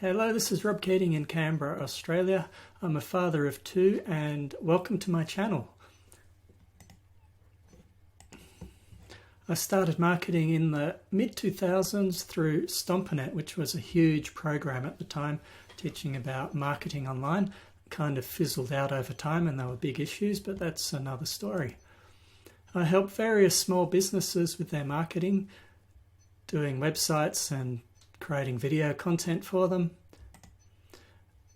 Hello, this is Rob Keating in Canberra, Australia. I'm a father of two and welcome to my channel. I started marketing in the mid-2000s through Stompernet, which was a huge program at the time, teaching about marketing online. Kind of fizzled out over time and there were big issues, but that's another story. I helped various small businesses with their marketing, doing websites and creating video content for them.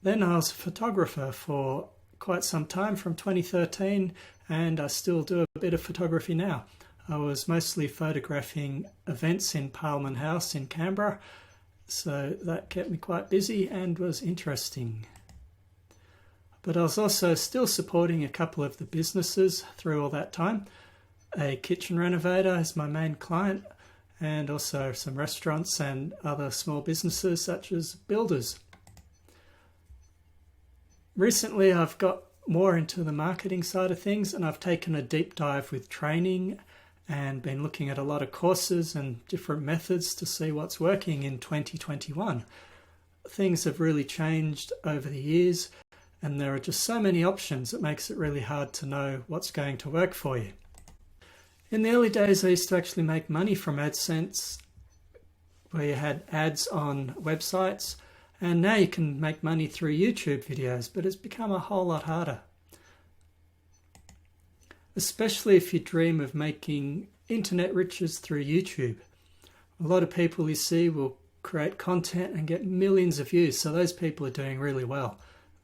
Then I was a photographer for quite some time from 2013 and I still do a bit of photography now. I was mostly photographing events in Parliament House in Canberra, so that kept me quite busy and was interesting. But I was also still supporting a couple of the businesses through all that time. A kitchen renovator is my main client, and also some restaurants and other small businesses such as builders. Recently I've got more into the marketing side of things and I've taken a deep dive with training and been looking at a lot of courses and different methods to see what's working in 2021. Things have really changed over the years and there are just so many options it makes it really hard to know what's going to work for you. In the early days I used to actually make money from Adsense, where you had ads on websites, and now you can make money through YouTube videos, but it's become a whole lot harder. Especially if you dream of making internet riches through YouTube. A lot of people you see will create content and get millions of views, so those people are doing really well.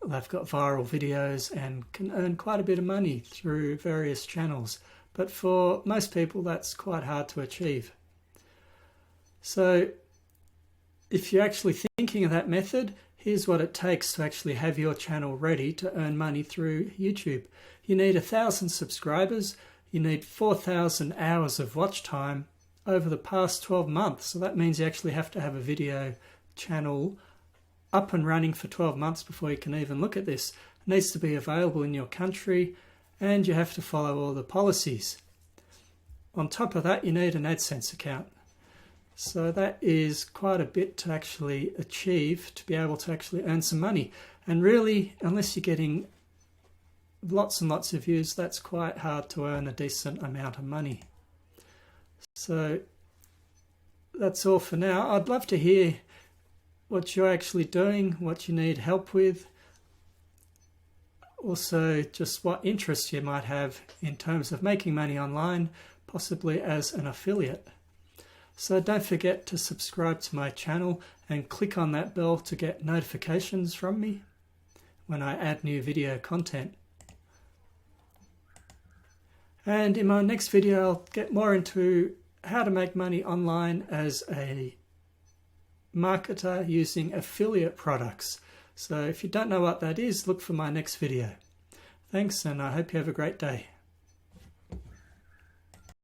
They've got viral videos and can earn quite a bit of money through various channels. But for most people, that's quite hard to achieve. So if you're actually thinking of that method, here's what it takes to actually have your channel ready to earn money through YouTube. You need 1,000 subscribers. You need 4,000 hours of watch time over the past 12 months. So that means you actually have to have a video channel up and running for 12 months before you can even look at this. It needs to be available in your country, and you have to follow all the policies. On top of that, you need an Adsense account. So that is quite a bit to actually achieve to be able to actually earn some money. And really, unless you're getting lots and lots of views, that's quite hard to earn a decent amount of money. So that's all for now. I'd love to hear what you're actually doing, what you need help with. Also, just what interests you might have in terms of making money online, possibly as an affiliate. So don't forget to subscribe to my channel and click on that bell to get notifications from me when I add new video content. And in my next video, I'll get more into how to make money online as a marketer using affiliate products. So if you don't know what that is, look for my next video. Thanks, and I hope you have a great day.